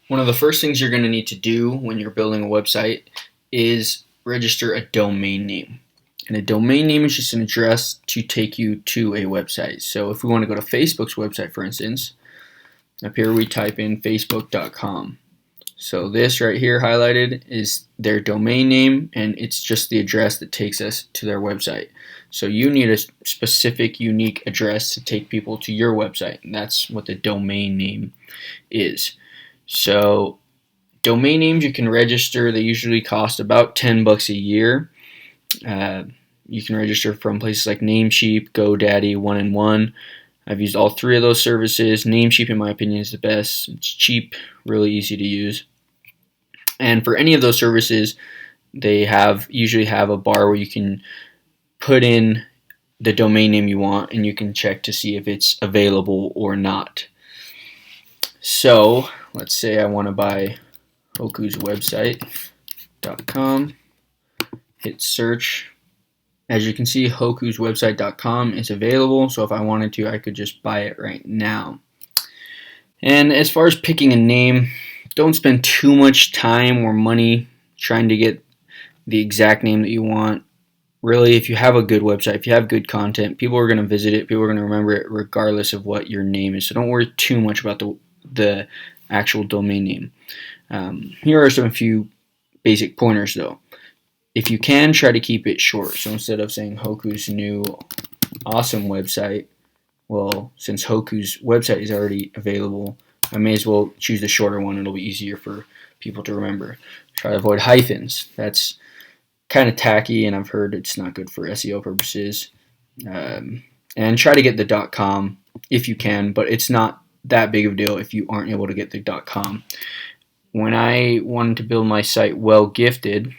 One of the first things you're going to need to do when you're building a website is register a domain name. And a domain name is just an address to take you to a website. So if we want to go to Facebook's website, for instance, up here we type in facebook.com. So this right here highlighted is their domain name, and it's just the address that takes us to their website. So you need a specific, unique address to take people to your website, and that's what the domain name is. So domain names you can register. They usually cost about $10 a year. You can register from places like Namecheap, GoDaddy, 1&1. I've used all three of those services. Namecheap, in my opinion, is the best. It's cheap, really easy to use. And for any of those services, they usually have a bar where you can put in the domain name you want, and you can check to see if it's available or not. So let's say I want to buy hokuswebsite.com. Hit search. As you can see, hokuswebsite.com is available, so if I wanted to, I could just buy it right now. And as far as picking a name, don't spend too much time or money trying to get the exact name that you want. Really, if you have a good website, if you have good content, people are going to visit it, people are going to remember it regardless of what your name is. So don't worry too much about the actual domain name. Here are a few basic pointers though. If you can, try to keep it short. So instead of saying Hoku's new awesome website, well, since Hoku's website is already available, I may as well choose the shorter one. It'll be easier for people to remember. Try to avoid hyphens. That's kind of tacky, and I've heard it's not good for SEO purposes. And try to get the .com if you can, but it's not that big of a deal if you aren't able to get the .com. When I wanted to build my site Well Gifted,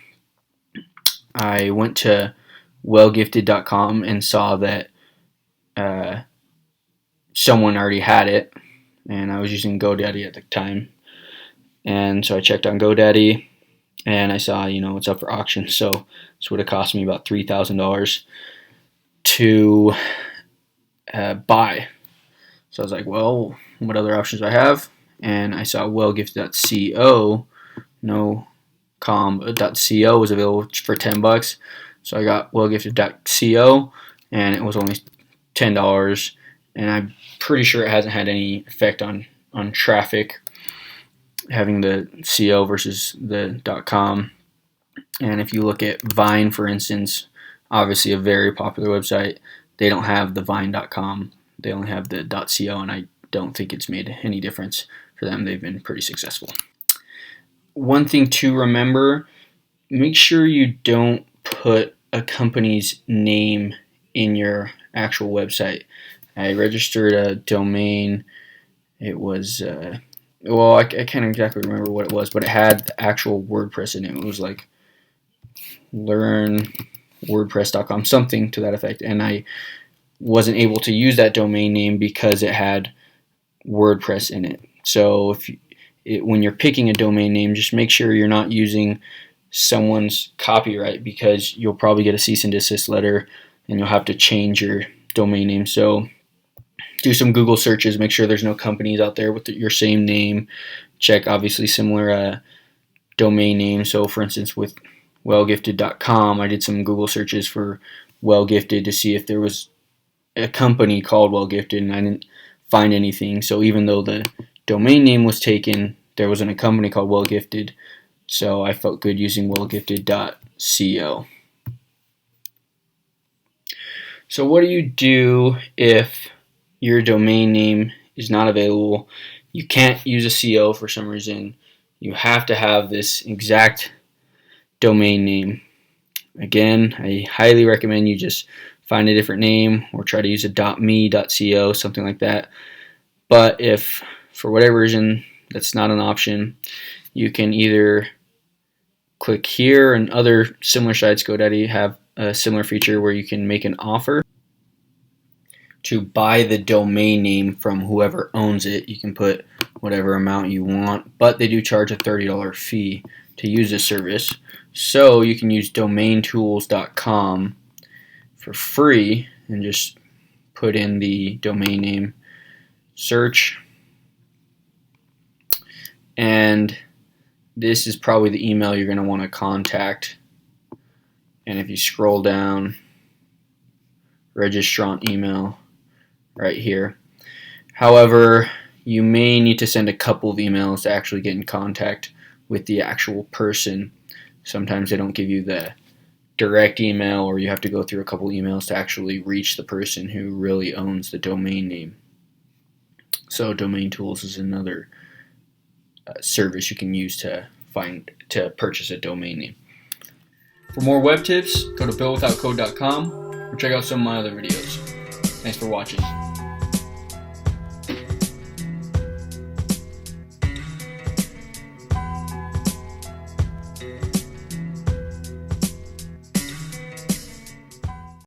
I went to wellgifted.com and saw that someone already had it, and I was using GoDaddy at the time. And so I checked on GoDaddy, and I saw, it's up for auction. So this would have cost me about $3,000 to buy. So I was like, well, what other options do I have? And I saw wellgifted.co, .co was available for $10. So I got wellgifted.co, and it was only $10. And I'm pretty sure it hasn't had any effect on traffic, having the .co versus the .com. And if you look at Vine, for instance, obviously a very popular website, they don't have the Vine.com. They only have the .co, and I don't think it's made any difference for them. They've been pretty successful. One thing to remember, make sure you don't put a company's name in your actual website. I registered a domain. It was, I can't exactly remember what it was, but it had the actual WordPress in it. It was like learnwordpress.com, something to that effect. And I wasn't able to use that domain name because it had WordPress in it. So when you're picking a domain name, just make sure you're not using someone's copyright, because you'll probably get a cease and desist letter and you'll have to change your domain name. So do some Google searches, make sure there's no companies out there with your same name. Check obviously similar domain names. So for instance, with wellgifted.com, I did some Google searches for Well Gifted to see if there was a company called Well Gifted, and I didn't find anything. So even though the domain name was taken, there wasn't a company called Well Gifted, so I felt good using wellgifted.co. So what do you do if your domain name is not available? You can't use a CO for some reason. You have to have this exact domain name. Again, I highly recommend you just find a different name or try to use a .me, .co, something like that. But if for whatever reason that's not an option, you can either click here, and other similar sites, GoDaddy, have a similar feature where you can make an offer to buy the domain name from whoever owns it. You can put whatever amount you want, but they do charge a $30 fee to use this service. So you can use domaintools.com for free and just put in the domain name, search, And this is probably the email you're going to want to contact. And if you scroll down, registrant email right here. However, you may need to send a couple of emails to actually get in contact with the actual person. Sometimes they don't give you the direct email, or you have to go through a couple emails to actually reach the person who really owns the domain name. So Domain Tools is another service you can use to purchase a domain name. For more web tips, go to buildwithoutcode.com or check out some of my other videos. Thanks for watching.